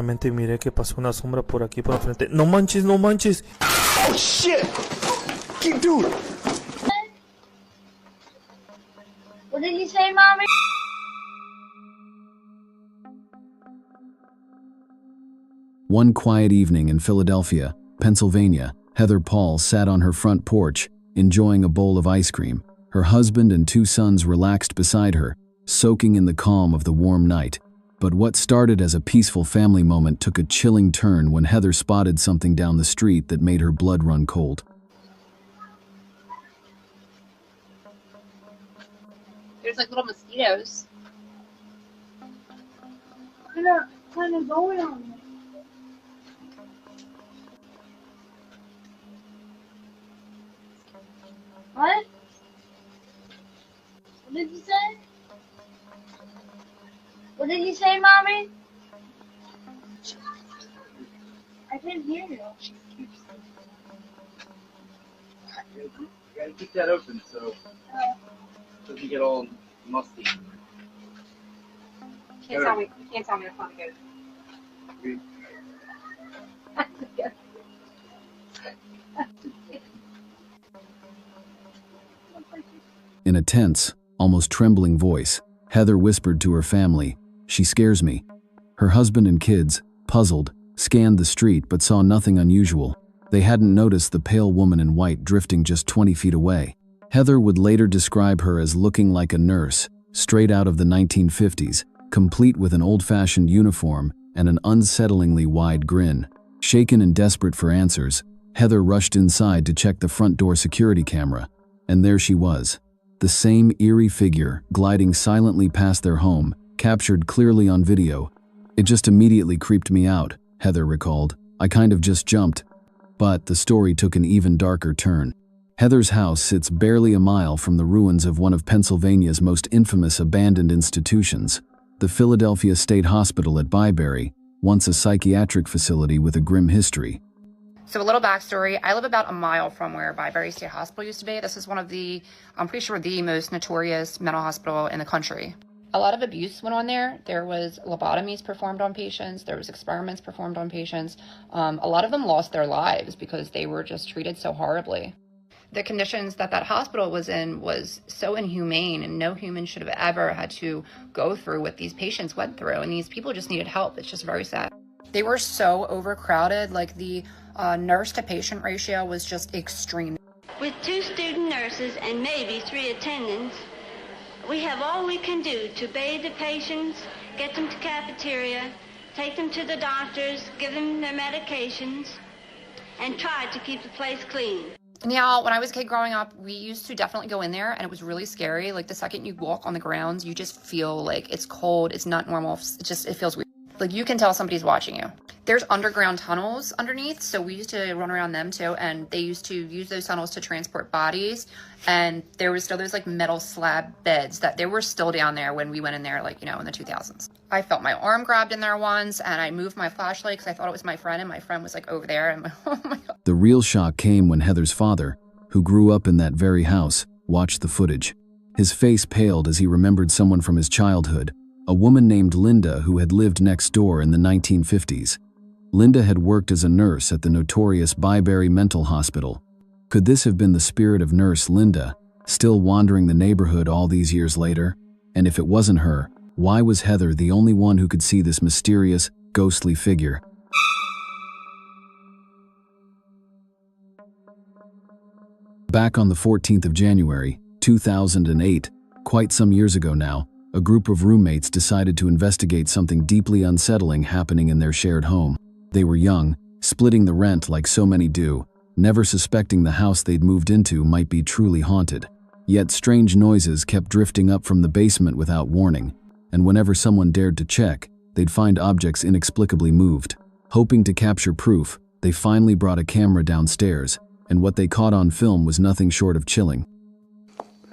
Claramente miré que pasó una sombra por aquí por la frente. No manches, no manches. Oh shit! Dude! What did you say, Mommy? One quiet evening in Philadelphia, Pennsylvania, Heather Paul sat on her front porch, enjoying a bowl of ice cream. Her husband and 2 sons relaxed beside her, soaking in the calm of the warm night. But what started as a peaceful family moment took a chilling turn when Heather spotted something down the street that made her blood run cold. There's like little mosquitoes. What kind of going on there? What? What did you say? What did you say, Mommy? I couldn't hear you. You gotta keep that open so it doesn't get all musty. Can't tell me it's not good. In a tense, almost trembling voice, Heather whispered to her family, "She scares me." Her husband and kids, puzzled, scanned the street but saw nothing unusual. They hadn't noticed the pale woman in white drifting just 20 feet away. Heather would later describe her as looking like a nurse, straight out of the 1950s, complete with an old-fashioned uniform and an unsettlingly wide grin. Shaken and desperate for answers, Heather rushed inside to check the front door security camera, and there she was. The same eerie figure gliding silently past their home, captured clearly on video. "It just immediately creeped me out," Heather recalled. "I kind of just jumped." But the story took an even darker turn. Heather's house sits barely a mile from the ruins of one of Pennsylvania's most infamous abandoned institutions, the Philadelphia State Hospital at Byberry, once a psychiatric facility with a grim history. So a little backstory, I live about a mile from where Byberry State Hospital used to be. This is one of the, I'm pretty sure the most notorious mental hospital in the country. A lot of abuse went on there. There was lobotomies performed on patients. There was experiments performed on patients. A lot of them lost their lives because they were just treated so horribly. The conditions that hospital was in was so inhumane, and no human should have ever had to go through what these patients went through. And these people just needed help. It's just very sad. They were so overcrowded, like the nurse to patient ratio was just extreme. With 2 student nurses and maybe 3 attendants, we have all we can do to bathe the patients, get them to cafeteria, take them to the doctors, give them their medications, and try to keep the place clean. Now, when I was a kid growing up, we used to definitely go in there, and it was really scary. Like the second you walk on the grounds, you just feel like it's cold, it's not normal, it feels weird. Like you can tell somebody's watching you. There's underground tunnels underneath, so we used to run around them too, and they used to use those tunnels to transport bodies, and there was still those like metal slab beds that they were still down there when we went in there, like, you know, in the 2000s. I felt my arm grabbed in there once, and I moved my flashlight because I thought it was my friend, and my friend was like over there, and I'm like, oh my God. The real shock came when Heather's father, who grew up in that very house, watched the footage. His face paled as he remembered someone from his childhood, a woman named Linda who had lived next door in the 1950s. Linda had worked as a nurse at the notorious Byberry Mental Hospital. Could this have been the spirit of Nurse Linda, still wandering the neighborhood all these years later? And if it wasn't her, why was Heather the only one who could see this mysterious, ghostly figure? Back on the 14th of January, 2008, quite some years ago now, a group of roommates decided to investigate something deeply unsettling happening in their shared home. They were young, splitting the rent like so many do, never suspecting the house they'd moved into might be truly haunted. Yet strange noises kept drifting up from the basement without warning, and whenever someone dared to check, they'd find objects inexplicably moved. Hoping to capture proof, they finally brought a camera downstairs, and what they caught on film was nothing short of chilling.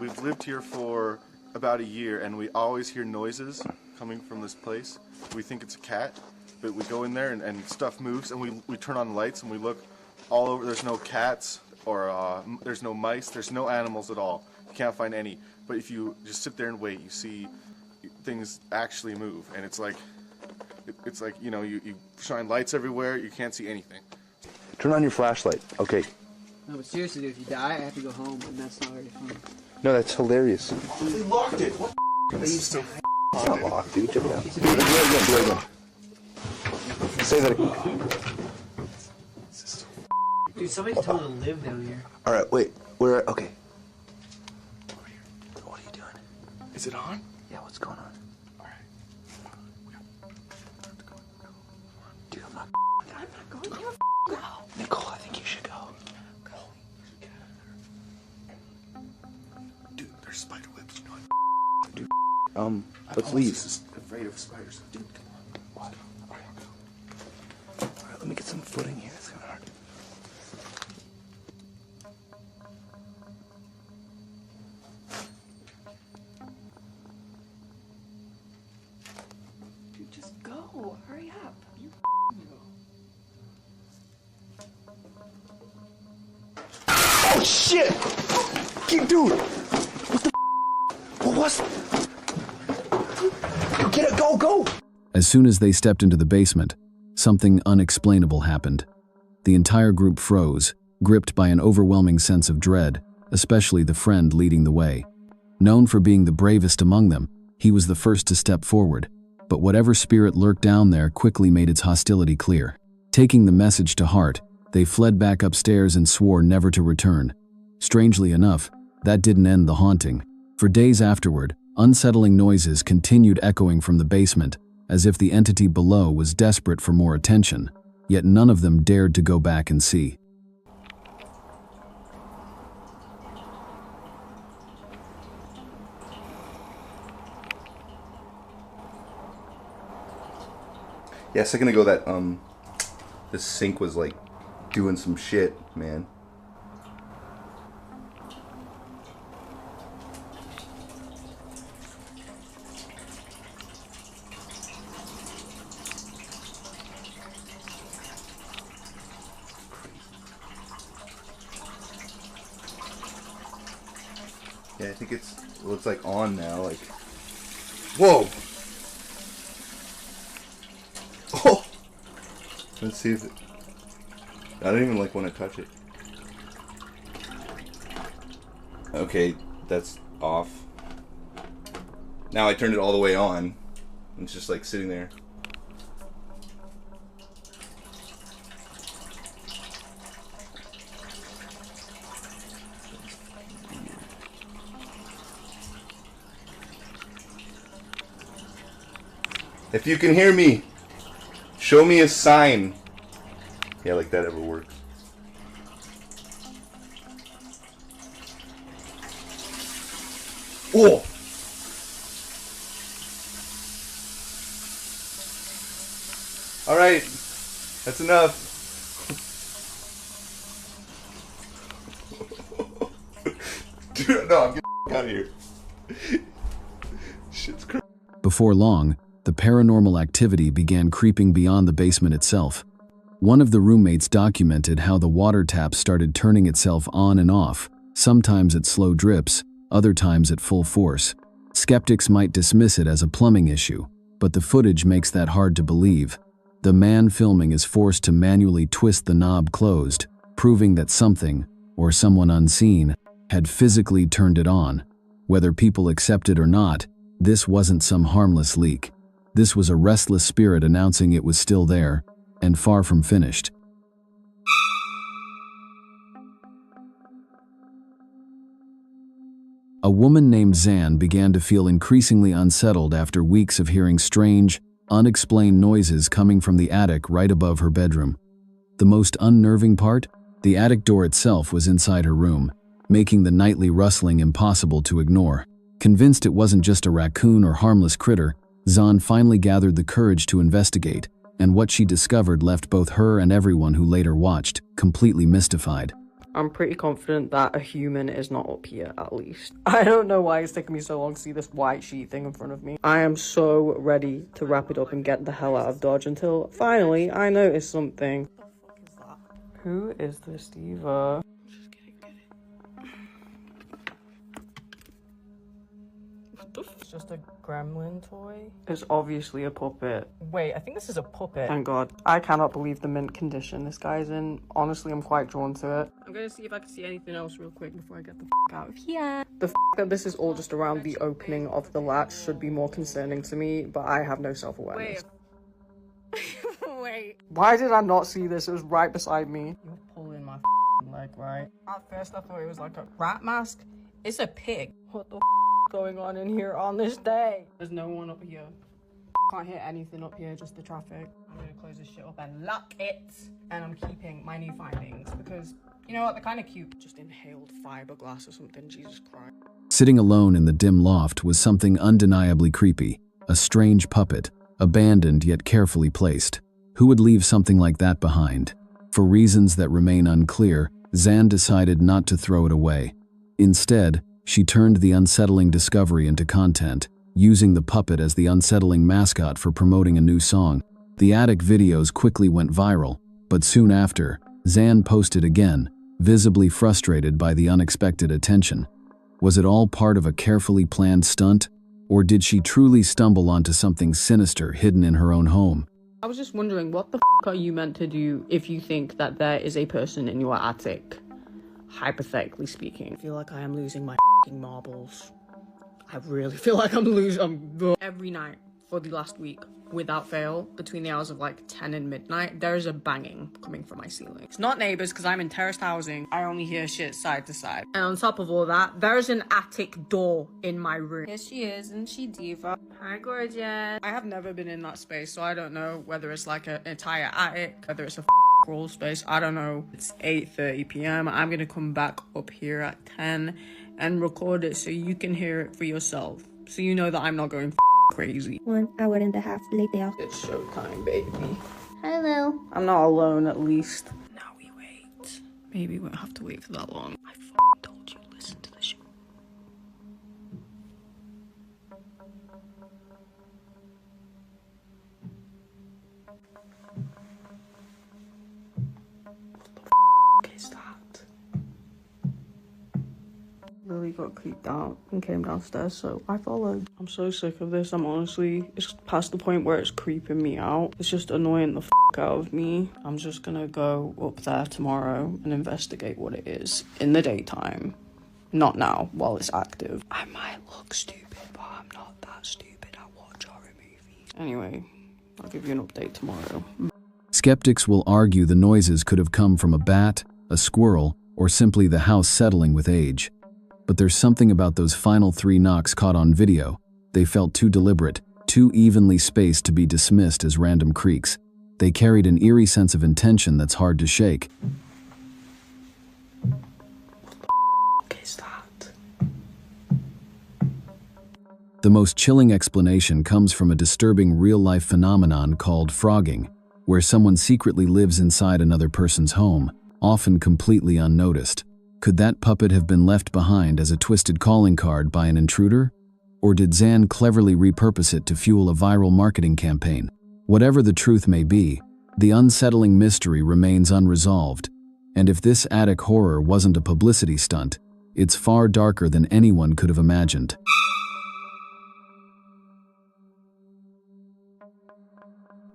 We've lived here for about a year, and we always hear noises coming from this place. We think it's a cat, but we go in there and stuff moves, and we turn on lights and we look all over. There's no cats or there's no mice, there's no animals at all. You can't find any. But if you just sit there and wait, you see things actually move, and it's like It's like, you know, you shine lights everywhere, you can't see anything. Turn on your flashlight. Okay. No, but seriously, dude, if you die, I have to go home, and that's not very fun. No, that's hilarious. We locked it. What? This is so It's not locked, dude. Check it out. Do it again. Say that again. Dude, somebody's told to live down here. All right, wait. We're okay. Over here. What are you doing? Is it on? Yeah, what's going on? All right. Dude, I'm not going. Go. Nicole, I think you should go. Dude, there's spider webs. You know what? Dude, let's leave. Just afraid of spiders. Dude, come on. What? All right, I'll go. All right, let me get some footing here. It's kind of hard. Dude, just go. Hurry up. You Oh shit! Dude! What the What was? Get it! Go! As soon as they stepped into the basement, something unexplainable happened. The entire group froze, gripped by an overwhelming sense of dread, especially the friend leading the way. Known for being the bravest among them, he was the first to step forward, but whatever spirit lurked down there quickly made its hostility clear. Taking the message to heart, they fled back upstairs and swore never to return. Strangely enough, that didn't end the haunting. For days afterward, unsettling noises continued echoing from the basement, as if the entity below was desperate for more attention, yet none of them dared to go back and see. Yeah, a second ago that the sink was like doing some shit, man. Yeah, I think it's like on now, like. Whoa! Oh! Let's see if it... I don't even like want to touch it. Okay, that's off. Now I turned it all the way on. It's just like sitting there. If you can hear me, show me a sign. Yeah, like that ever works. Oh! Alright, that's enough. Dude, no, I'm getting out of here. Shit's crazy. Before long, the paranormal activity began creeping beyond the basement itself. One of the roommates documented how the water tap started turning itself on and off, sometimes at slow drips, other times at full force. Skeptics might dismiss it as a plumbing issue, but the footage makes that hard to believe. The man filming is forced to manually twist the knob closed, proving that something, or someone unseen, had physically turned it on. Whether people accept it or not, this wasn't some harmless leak. This was a restless spirit announcing it was still there, and far from finished. A woman named Zan began to feel increasingly unsettled after weeks of hearing strange, unexplained noises coming from the attic right above her bedroom. The most unnerving part? The attic door itself was inside her room, making the nightly rustling impossible to ignore. Convinced it wasn't just a raccoon or harmless critter, Zan finally gathered the courage to investigate, and what she discovered left both her and everyone who later watched completely mystified. I'm pretty confident that a human is not up here, at least. I don't know why it's taking me so long to see this white sheet thing in front of me. I am so ready to wrap it up and get the hell out of Dodge until, finally, I notice something. Who is this diva? Just get it. What the f- just a gremlin toy. It's obviously a puppet. Wait, I think this is a puppet. Thank God. I cannot believe the mint condition this guy's in. Honestly, I'm quite drawn to it. I'm gonna see if I can see anything else real quick before I get the out of here. The that this is all just around the opening of the latch should be more concerning to me, but I have no self-awareness. Wait. Why did I not see this? It was right beside me. You're pulling my leg, right? At first I thought it was like a rat mask. It's a pig. What the going on in here on this day? There's no one up here. Can't hear anything up here, just the traffic. I'm gonna close this shit up and lock it. And I'm keeping my new findings because, you know what, they're kind of cute. Just inhaled fiberglass or something, Jesus Christ. Sitting alone in the dim loft was something undeniably creepy. A strange puppet, abandoned yet carefully placed. Who would leave something like that behind? For reasons that remain unclear, Zan decided not to throw it away. Instead, she turned the unsettling discovery into content, using the puppet as the unsettling mascot for promoting a new song. The attic videos quickly went viral, but soon after, Zan posted again, visibly frustrated by the unexpected attention. Was it all part of a carefully planned stunt, or did she truly stumble onto something sinister hidden in her own home? I was just wondering, what the are you meant to do if you think that there is a person in your attic? Hypothetically speaking. I feel like I am losing my marbles. I really feel like I'm losing every night for the last week, without fail, between the hours of like 10 and midnight, there is a banging coming from my ceiling. It's not neighbors because I'm in terraced housing. I only hear shit side to side. And on top of all that, there's an attic door in my room. Here she is, isn't she diva? Hi, gorgeous. I have never been in that space, so I don't know whether it's like an entire attic, whether it's a crawl space. I don't know. It's 8:30 p.m. I'm gonna come back up here at 10 and record it so you can hear it for yourself. So you know that I'm not going crazy. 1 hour and a half later. It's showtime, baby. Hello. I'm not alone, at least. Now we wait. Maybe we won't have to wait for that long. I told you, listen to the show. What the is that? Lily got creeped out and came downstairs, so I followed. I'm so sick of this. It's past the point where it's creeping me out. It's just annoying the out of me. I'm just gonna go up there tomorrow and investigate what it is in the daytime. Not now, while it's active. I might look stupid, but I'm not that stupid. I watch horror movies. Anyway, I'll give you an update tomorrow. Skeptics will argue the noises could have come from a bat, a squirrel, or simply the house settling with age. But there's something about those final 3 knocks caught on video. They felt too deliberate, too evenly spaced to be dismissed as random creaks. They carried an eerie sense of intention that's hard to shake. What is that? The most chilling explanation comes from a disturbing real-life phenomenon called frogging, where someone secretly lives inside another person's home, often completely unnoticed. Could that puppet have been left behind as a twisted calling card by an intruder? Or did Zan cleverly repurpose it to fuel a viral marketing campaign? Whatever the truth may be, the unsettling mystery remains unresolved. And if this attic horror wasn't a publicity stunt, it's far darker than anyone could have imagined.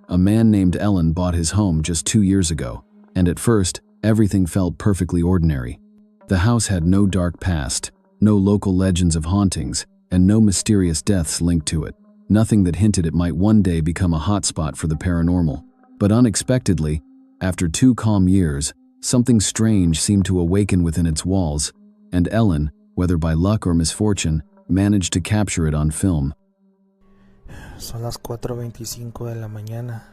A man named Ellen bought his home just 2 years ago, and at first, everything felt perfectly ordinary. The house had no dark past, no local legends of hauntings, and no mysterious deaths linked to it. Nothing that hinted it might one day become a hotspot for the paranormal. But unexpectedly, after 2 calm years, something strange seemed to awaken within its walls, and Ellen, whether by luck or misfortune, managed to capture it on film. Son las 4:25 de la mañana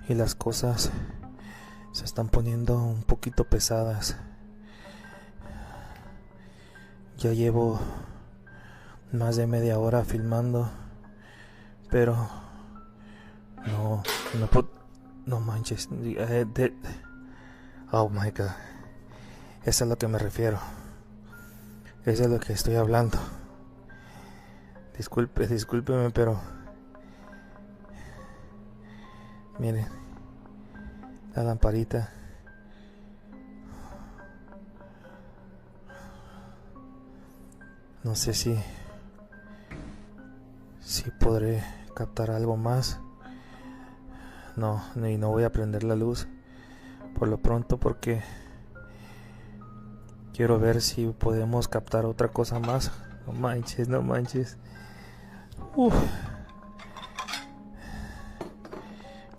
y las cosas se están poniendo un poquito pesadas. Ya llevo más de media hora filmando, pero no manches. Oh my God, eso es a lo que me refiero. Eso es lo que estoy hablando. Discúlpeme, pero miren, la lamparita. No sé si si podré captar algo más. No, y no voy a prender la luz por lo pronto porque quiero ver si podemos captar otra cosa más. No manches, no manches. Uf.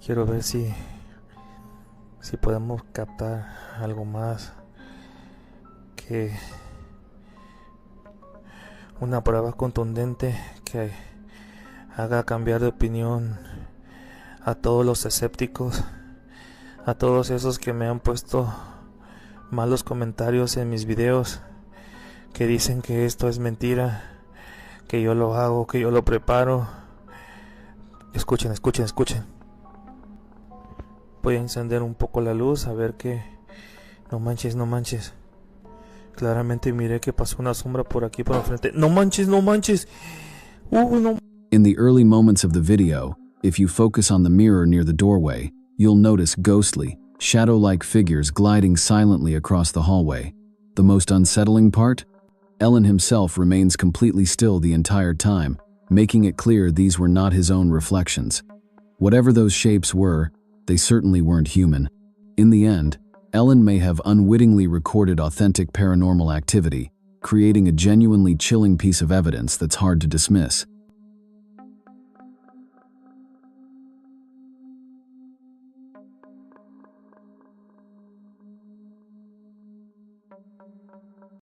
Quiero ver si podemos captar algo más, que una prueba contundente que haga cambiar de opinión a todos los escépticos, a todos esos que me han puesto malos comentarios en mis videos, que dicen que esto es mentira, que yo lo hago, que yo lo preparo. Escuchen, escuchen, escuchen. Voy a encender un poco la luz a ver qué. No manches, no manches. Claramente miré que pasó una sombra por aquí por enfrente. No manches, no manches. No. In the early moments of the video, if you focus on the mirror near the doorway, you'll notice ghostly, shadow-like figures gliding silently across the hallway. The most unsettling part? Ellen himself remains completely still the entire time, making it clear these were not his own reflections. Whatever those shapes were, they certainly weren't human. In the end, Ellen may have unwittingly recorded authentic paranormal activity, creating a genuinely chilling piece of evidence that's hard to dismiss.